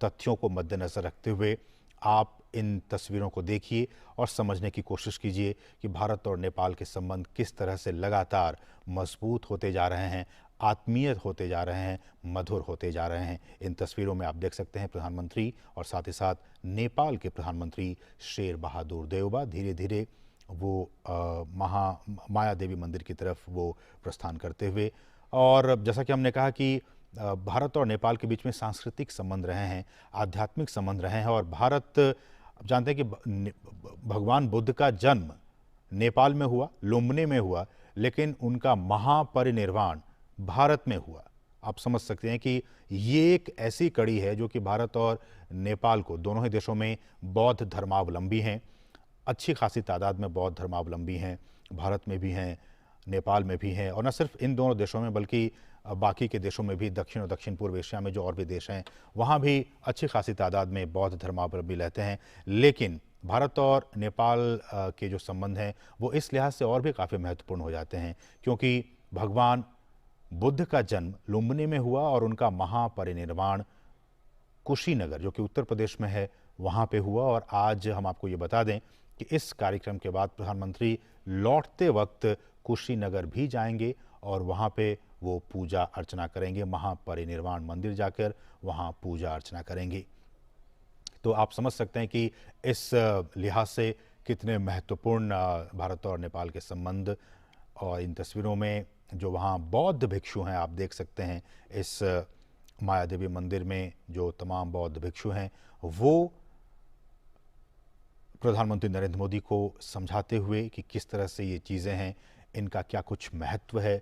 तथ्यों को मद्देनजर रखते हुए आप इन तस्वीरों को देखिए और समझने की कोशिश कीजिए कि भारत और नेपाल के संबंध किस तरह से लगातार मजबूत होते जा रहे हैं, आत्मीय होते जा रहे हैं, मधुर होते जा रहे हैं। इन तस्वीरों में आप देख सकते हैं प्रधानमंत्री और साथ ही साथ नेपाल के प्रधानमंत्री शेर बहादुर देउबा धीरे धीरे वो माया देवी मंदिर की तरफ वो प्रस्थान करते हुए। और जैसा कि हमने कहा कि भारत और नेपाल के बीच में सांस्कृतिक संबंध रहे हैं, आध्यात्मिक संबंध रहे हैं। और भारत, आप जानते हैं कि भगवान बुद्ध का जन्म नेपाल में हुआ, लुम्बिनी में हुआ, लेकिन उनका महापरिनिर्वाण भारत में हुआ। आप समझ सकते हैं कि ये एक ऐसी कड़ी है जो कि भारत और नेपाल को, दोनों ही देशों में बौद्ध धर्मावलंबी हैं, अच्छी खासी तादाद में बौद्ध धर्मावलंबी हैं, भारत में भी हैं, नेपाल में भी हैं। और न सिर्फ इन दोनों देशों में बल्कि बाकी के देशों में भी, दक्षिण और दक्षिण पूर्व एशिया में जो और भी देश हैं वहाँ भी अच्छी खासी तादाद में बौद्ध धर्मावलंबी रहते हैं। लेकिन भारत और नेपाल के जो संबंध हैं वो इस लिहाज से और भी काफ़ी महत्वपूर्ण हो जाते हैं क्योंकि भगवान बुद्ध का जन्म लुम्बिनी में हुआ और उनका महापरिनिर्वाण कुशीनगर, जो कि उत्तर प्रदेश में है, वहाँ पे हुआ। और आज हम आपको ये बता दें कि इस कार्यक्रम के बाद प्रधानमंत्री लौटते वक्त कुशीनगर भी जाएंगे और वहाँ पे वो पूजा अर्चना करेंगे, महापरिनिर्वाण मंदिर जाकर वहाँ पूजा अर्चना करेंगे। तो आप समझ सकते हैं कि इस लिहाज से कितने महत्वपूर्ण भारत और नेपाल के संबंध। और इन तस्वीरों में जो वहाँ बौद्ध भिक्षु हैं, आप देख सकते हैं इस माया देवी मंदिर में जो तमाम बौद्ध भिक्षु हैं वो प्रधानमंत्री नरेंद्र मोदी को समझाते हुए कि किस तरह से ये चीज़ें हैं, इनका क्या कुछ महत्व है,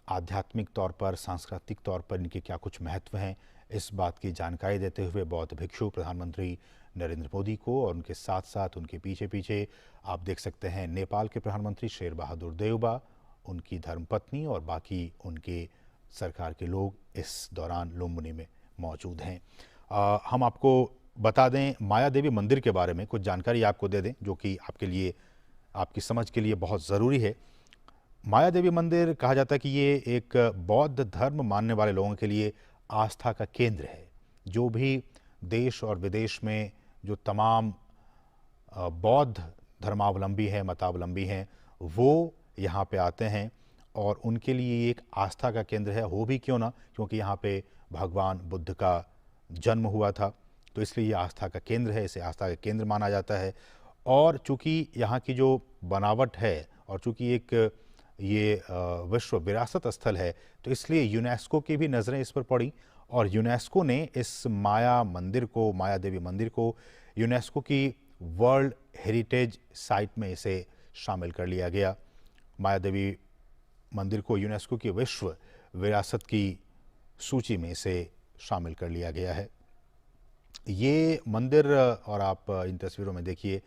आध्यात्मिक तौर पर, सांस्कृतिक तौर पर इनके क्या कुछ महत्व हैं, इस बात की जानकारी देते हुए बौद्ध भिक्षु प्रधानमंत्री नरेंद्र मोदी को और उनके साथ साथ उनके पीछे पीछे आप देख सकते हैं नेपाल के प्रधानमंत्री शेर बहादुर देउबा, उनकी धर्मपत्नी और बाकी उनके सरकार के लोग इस दौरान लुम्बिनी में मौजूद हैं। हम आपको बता दें माया देवी मंदिर के बारे में कुछ जानकारी आपको दे दें जो कि आपके लिए, आपकी समझ के लिए बहुत ज़रूरी है। माया देवी मंदिर कहा जाता है कि ये एक बौद्ध धर्म मानने वाले लोगों के लिए आस्था का केंद्र है। जो भी देश और विदेश में जो तमाम बौद्ध धर्मावलंबी हैं, मतावलंबी हैं, वो यहाँ पे आते हैं और उनके लिए एक आस्था का केंद्र है। हो भी क्यों ना, क्योंकि यहाँ पे भगवान बुद्ध का जन्म हुआ था, तो इसलिए ये आस्था का केंद्र है, इसे आस्था का केंद्र माना जाता है। और चूँकि यहाँ की जो बनावट है और चूँकि एक ये विश्व विरासत स्थल है, तो इसलिए यूनेस्को की भी नज़रें इस पर पड़ी और यूनेस्को ने इस माया मंदिर को, माया देवी मंदिर को यूनेस्को की वर्ल्ड हेरिटेज साइट में इसे शामिल कर लिया गया। माया देवी मंदिर को यूनेस्को की विश्व विरासत की सूची में इसे शामिल कर लिया गया है। ये मंदिर, और आप इन तस्वीरों में देखिए,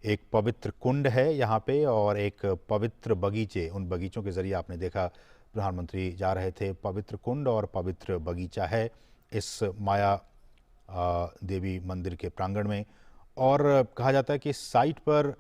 एक पवित्र कुंड है यहाँ पे और एक पवित्र बगीचे, उन बगीचों के ज़रिए आपने देखा प्रधानमंत्री जा रहे थे। पवित्र कुंड और पवित्र बगीचा है इस माया देवी मंदिर के प्रांगण में। और कहा जाता है कि इस साइट पर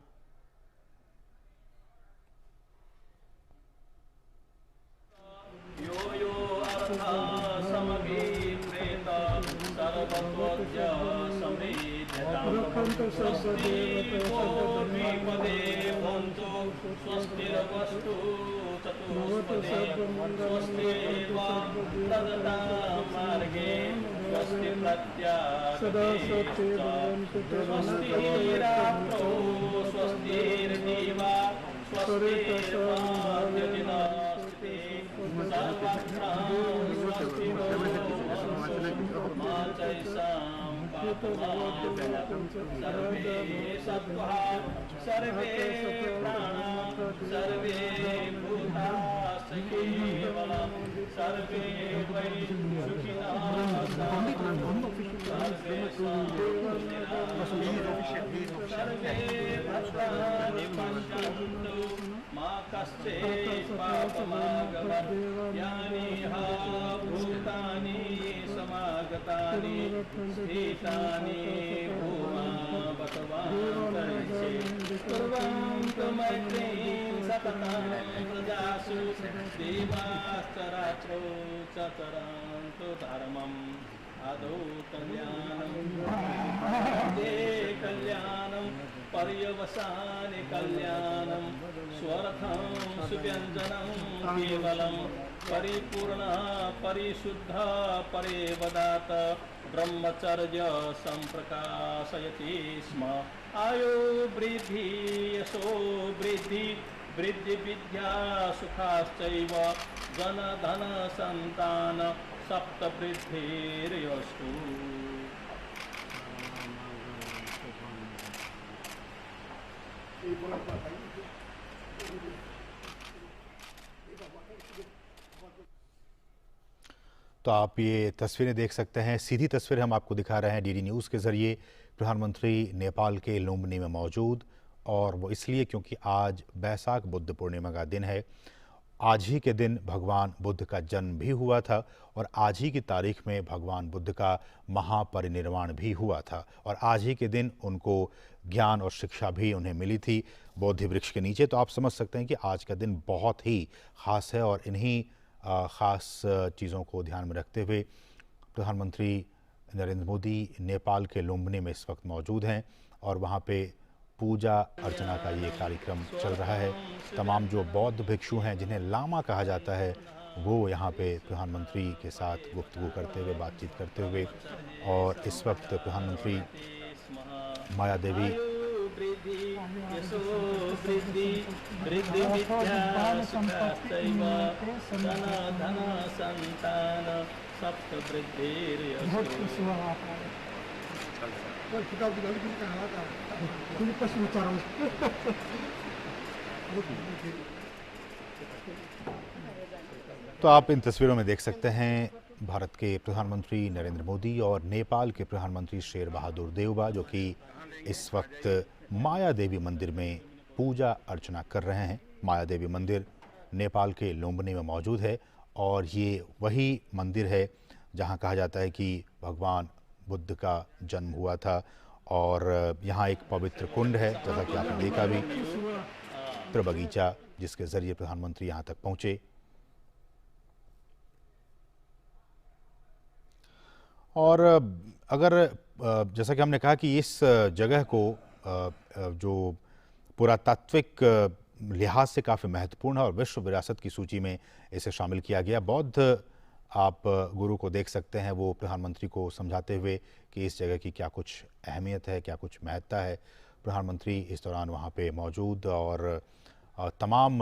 सर्वे प्राणा सर्वे भूता केवलम सर्वे वै सुखिनः सर्वे भद्राणि पश्यन्तु मा कश्चित् पापमागमत् यानि भूतानि समागतानि स्थितानि भूमा सततं प्रजासु देवाश्चराचरो चतरन्तु धर्मम् आदौ कल्याणं मध्ये कल्याणं पर्यवसाने कल्याणं स्वर्थं सुव्यञ्जनं केवलं परिपूर्ण परिशुद्ध परेवदात ब्रह्मचर्य सम्प्रकाशयति स्म आयो वृद्धि यशो वृद्धि वृद्धि विद्या सुखाश्चैव जन धन संतान सप्त वृद्धिर्यस्तु। तो आप ये तस्वीरें देख सकते हैं, सीधी तस्वीर हम आपको दिखा रहे हैं डीडी न्यूज़ के ज़रिए। प्रधानमंत्री नेपाल के लुम्बिनी में मौजूद, और वो इसलिए क्योंकि आज बैसाख बुद्ध पूर्णिमा का दिन है। आज ही के दिन भगवान बुद्ध का जन्म भी हुआ था और आज ही की तारीख में भगवान बुद्ध का महापरिनिर्वाण भी हुआ था, और आज ही के दिन उनको ज्ञान और शिक्षा भी उन्हें मिली थी बोधि वृक्ष के नीचे। तो आप समझ सकते हैं कि आज का दिन बहुत ही ख़ास है, और इन्हीं ख़ास चीज़ों को ध्यान में रखते हुए प्रधानमंत्री नरेंद्र मोदी नेपाल के लुम्बिनी में इस वक्त मौजूद हैं, और वहाँ पे पूजा अर्चना का ये कार्यक्रम चल रहा है। तमाम जो बौद्ध भिक्षु हैं, जिन्हें लामा कहा जाता है, वो यहाँ पे प्रधानमंत्री के साथ गुफ्तगू करते हुए, बातचीत करते हुए, और इस वक्त प्रधानमंत्री माया देवी तो आप इन तस्वीरों में देख सकते हैं भारत के प्रधानमंत्री नरेंद्र मोदी और नेपाल के प्रधानमंत्री शेर बहादुर देउबा, जो कि इस वक्त माया देवी मंदिर में पूजा अर्चना कर रहे हैं। माया देवी मंदिर नेपाल के लुम्बिनी में मौजूद है, और ये वही मंदिर है जहां कहा जाता है कि भगवान बुद्ध का जन्म हुआ था। और यहाँ एक पवित्र कुंड है, जैसा कि आपने देखा भी, पवित्र बगीचा, जिसके ज़रिए प्रधानमंत्री यहाँ तक पहुँचे। और अगर जैसा कि हमने कहा कि इस जगह को जो पुरातात्विक लिहाज से काफ़ी महत्वपूर्ण है और विश्व विरासत की सूची में इसे शामिल किया गया। बौद्ध आप गुरु को देख सकते हैं, वो प्रधानमंत्री को समझाते हुए कि इस जगह की क्या कुछ अहमियत है, क्या कुछ महत्ता है। प्रधानमंत्री इस दौरान वहाँ पे मौजूद, और तमाम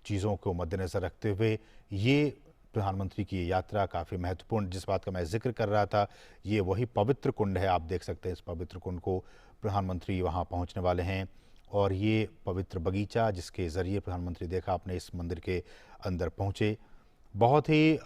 चीज़ों को मद्देनज़र रखते हुए ये प्रधानमंत्री की यात्रा काफ़ी महत्वपूर्ण, जिस बात का मैं जिक्र कर रहा था, ये वही पवित्र कुंड है। आप देख सकते हैं इस पवित्र कुंड को, प्रधानमंत्री वहाँ पहुँचने वाले हैं। और ये पवित्र बगीचा, जिसके ज़रिए प्रधानमंत्री देखा आपने इस मंदिर के अंदर पहुँचे, बहुत ही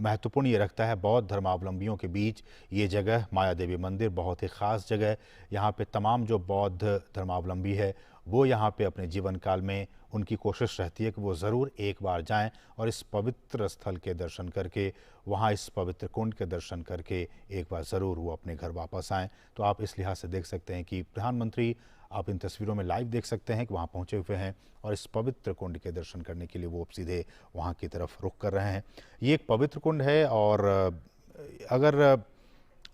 महत्वपूर्ण ये रखता है बौद्ध धर्मावलंबियों के बीच। ये जगह माया देवी मंदिर बहुत ही ख़ास जगह है। यहाँ पे तमाम जो बौद्ध धर्मावलंबी है, वो यहाँ पे अपने जीवन काल में उनकी कोशिश रहती है कि वो ज़रूर एक बार जाएं और इस पवित्र स्थल के दर्शन करके, वहाँ इस पवित्र कुंड के दर्शन करके एक बार ज़रूर वो अपने घर वापस आएँ। तो आप इस लिहाज से देख सकते हैं कि प्रधानमंत्री, आप इन तस्वीरों में लाइव देख सकते हैं कि वहाँ पहुँचे हुए हैं और इस पवित्र कुंड के दर्शन करने के लिए वो सीधे वहाँ की तरफ रुख कर रहे हैं। ये एक पवित्र कुंड है, और अगर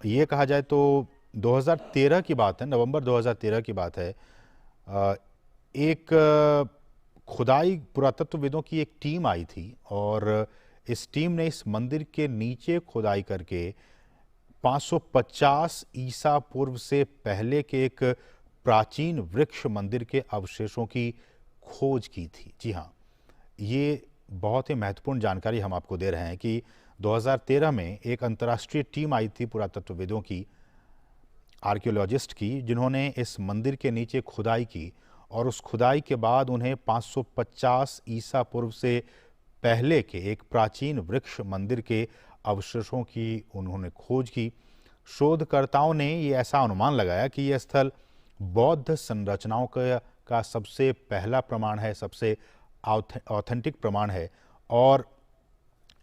ये कहा जाए तो 2013 की बात है, नवंबर 2013 की बात है। एक खुदाई पुरातत्वविदों की एक टीम आई थी, और इस टीम ने इस मंदिर के नीचे खुदाई करके 550 ईसा पूर्व से पहले के एक प्राचीन वृक्ष मंदिर के अवशेषों की खोज की थी। जी हाँ, ये बहुत ही महत्वपूर्ण जानकारी हम आपको दे रहे हैं कि 2013 में एक अंतर्राष्ट्रीय टीम आई थी पुरातत्वविदों की, आर्कियोलॉजिस्ट की, जिन्होंने इस मंदिर के नीचे खुदाई की, और उस खुदाई के बाद उन्हें 550 ईसा पूर्व से पहले के एक प्राचीन वृक्ष मंदिर के अवशेषों की उन्होंने खोज की। शोधकर्ताओं ने ये ऐसा अनुमान लगाया कि यह स्थल बौद्ध संरचनाओं का सबसे पहला प्रमाण है, सबसे ऑथेंटिक प्रमाण है, और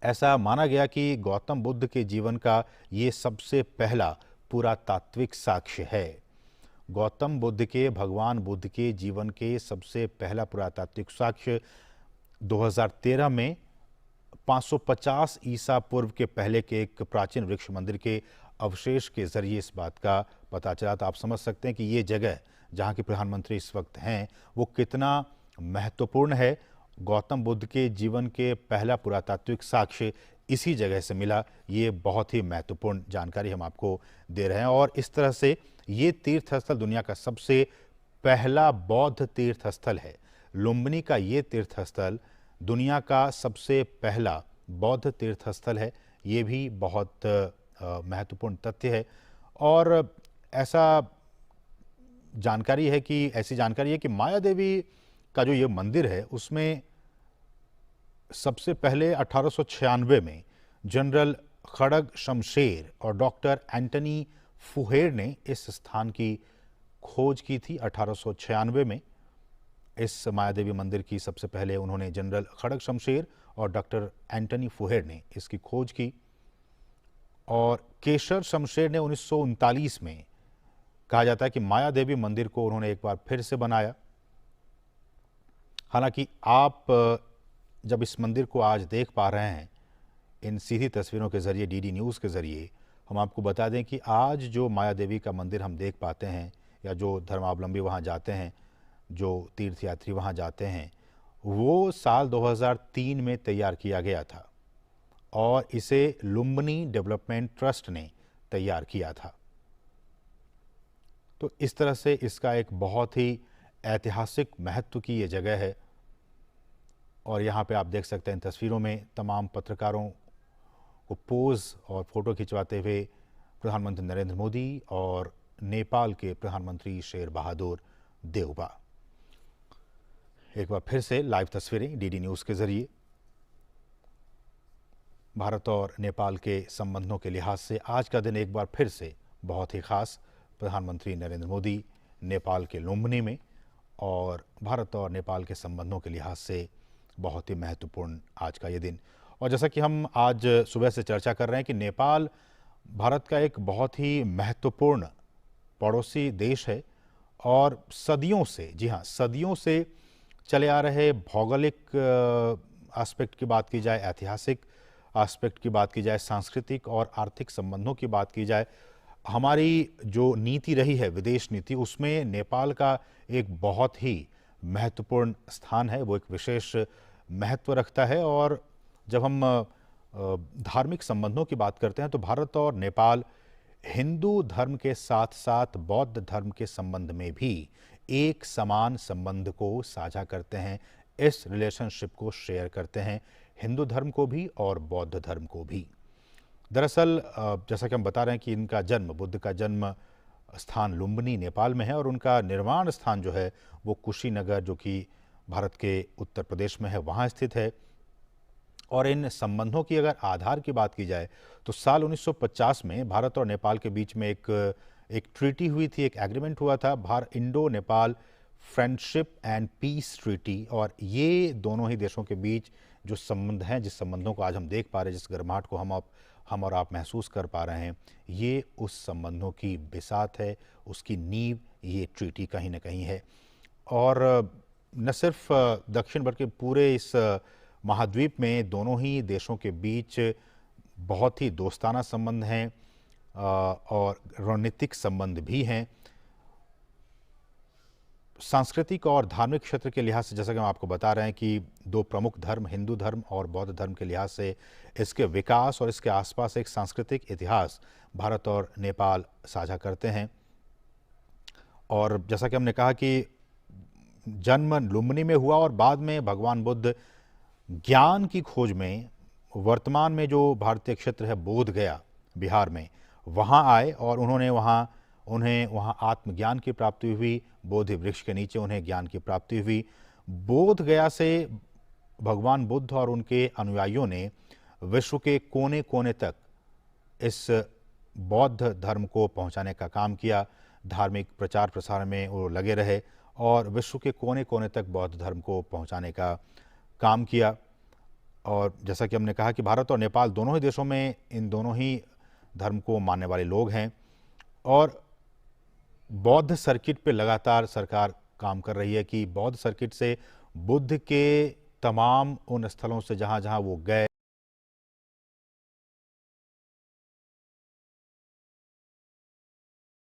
ऐसा माना गया कि गौतम बुद्ध के जीवन का ये सबसे पहला पुरातात्विक साक्ष्य है। गौतम बुद्ध के, भगवान बुद्ध के जीवन के सबसे पहला पुरातात्विक साक्ष्य 2013 में 550 ईसा पूर्व के पहले के एक प्राचीन वृक्ष मंदिर के अवशेष के जरिए इस बात का पता चला। तो आप समझ सकते हैं कि ये जगह जहाँ के प्रधानमंत्री इस वक्त हैं वो कितना महत्वपूर्ण है। गौतम बुद्ध के जीवन के पहला पुरातात्विक साक्ष्य इसी जगह से मिला। ये बहुत ही महत्वपूर्ण जानकारी हम आपको दे रहे हैं। और इस तरह से ये तीर्थस्थल दुनिया का सबसे पहला बौद्ध तीर्थस्थल है। लुम्बिनी का ये तीर्थस्थल दुनिया का सबसे पहला बौद्ध तीर्थस्थल है। ये भी बहुत महत्वपूर्ण तथ्य है। और ऐसी जानकारी है कि माया देवी का जो ये मंदिर है उसमें सबसे पहले 1896 में जनरल खड़ग शमशेर और डॉक्टर एंटनी फुहेर ने इस स्थान की खोज की थी। 1896 में इस माया देवी मंदिर की सबसे पहले उन्होंने जनरल खड़ग शमशेर और डॉक्टर एंटनी फुहेर ने इसकी खोज की। और केशर शमशेर ने 1939 में कहा जाता है कि माया देवी मंदिर को उन्होंने एक बार फिर से बनाया। हालांकि आप जब इस मंदिर को आज देख पा रहे हैं इन सीधी तस्वीरों के जरिए, डीडी न्यूज़ के जरिए, हम आपको बता दें कि आज जो माया देवी का मंदिर हम देख पाते हैं या जो धर्मावलंबी वहां जाते हैं, जो तीर्थयात्री वहां जाते हैं, वो साल 2003 में तैयार किया गया था और इसे लुम्बिनी डेवलपमेंट ट्रस्ट ने तैयार किया था। तो इस तरह से इसका एक बहुत ही ऐतिहासिक महत्व की ये जगह है। और यहाँ पे आप देख सकते हैं इन तस्वीरों में तमाम पत्रकारों को पोज और फोटो खिंचवाते हुए प्रधानमंत्री नरेंद्र मोदी और नेपाल के प्रधानमंत्री शेर बहादुर देउबा। एक बार फिर से लाइव तस्वीरें डीडी न्यूज़ के जरिए। भारत और नेपाल के संबंधों के लिहाज से आज का दिन एक बार फिर से बहुत ही खास। प्रधानमंत्री नरेंद्र मोदी नेपाल के लुम्बिनी में और भारत और नेपाल के संबंधों के लिहाज से बहुत ही महत्वपूर्ण आज का ये दिन। और जैसा कि हम आज सुबह से चर्चा कर रहे हैं कि नेपाल भारत का एक बहुत ही महत्वपूर्ण पड़ोसी देश है और सदियों से, जी हाँ, सदियों से चले आ रहे भौगोलिक एस्पेक्ट की बात की जाए, ऐतिहासिक एस्पेक्ट की बात की जाए, सांस्कृतिक और आर्थिक संबंधों की बात की जाए, हमारी जो नीति रही है विदेश नीति, उसमें नेपाल का एक बहुत ही महत्वपूर्ण स्थान है, वो एक विशेष महत्व रखता है। और जब हम धार्मिक संबंधों की बात करते हैं तो भारत और नेपाल हिंदू धर्म के साथ साथ बौद्ध धर्म के संबंध में भी एक समान संबंध को साझा करते हैं। इस रिलेशनशिप को शेयर करते हैं, हिंदू धर्म को भी और बौद्ध धर्म को भी। दरअसल जैसा कि हम बता रहे हैं कि इनका जन्म, बुद्ध का जन्म स्थान लुम्बिनी नेपाल में है और उनका निर्वाण स्थान जो है वो कुशीनगर, जो कि भारत के उत्तर प्रदेश में है, वहाँ स्थित है। और इन संबंधों की अगर आधार की बात की जाए तो साल 1950 में भारत और नेपाल के बीच में एक ट्रीटी हुई थी, एक एग्रीमेंट हुआ था, Indo Nepal friendship and peace treaty. और ये दोनों ही देशों के बीच जो संबंध हैं, जिस संबंधों को आज हम देख पा रहे हैं, जिस गर्माहट को हम और आप महसूस कर पा रहे हैं, ये उस संबंधों की बिसात है, उसकी नींव ये ट्रीटी कहीं ना कहीं है। और न सिर्फ दक्षिण बल्कि पूरे इस महाद्वीप में दोनों ही देशों के बीच बहुत ही दोस्ताना संबंध हैं और रणनीतिक संबंध भी हैं। सांस्कृतिक और धार्मिक क्षेत्र के लिहाज से, जैसा कि हम आपको बता रहे हैं कि दो प्रमुख धर्म, हिंदू धर्म और बौद्ध धर्म के लिहाज से इसके विकास और इसके आसपास एक सांस्कृतिक इतिहास भारत और नेपाल साझा करते हैं। और जैसा कि हमने कहा कि जन्म लुम्बिनी में हुआ और बाद में भगवान बुद्ध ज्ञान की खोज में वर्तमान में जो भारतीय क्षेत्र है बोध गया बिहार में, वहाँ आए और उन्हें वहाँ आत्मज्ञान की प्राप्ति हुई। बोधि वृक्ष के नीचे उन्हें ज्ञान की प्राप्ति हुई। बोध गया से भगवान बुद्ध और उनके अनुयायियों ने विश्व के कोने कोने तक इस बौद्ध धर्म को पहुंचाने का काम किया। धार्मिक प्रचार प्रसार में वो लगे रहे और विश्व के कोने कोने तक बौद्ध धर्म को पहुंचाने का काम किया। और जैसा कि हमने कहा कि भारत और नेपाल दोनों ही देशों में इन दोनों ही धर्म को मानने वाले लोग हैं और बौद्ध सर्किट पे लगातार सरकार काम कर रही है कि बौद्ध सर्किट से बुद्ध के तमाम उन स्थलों से जहाँ जहाँ वो गए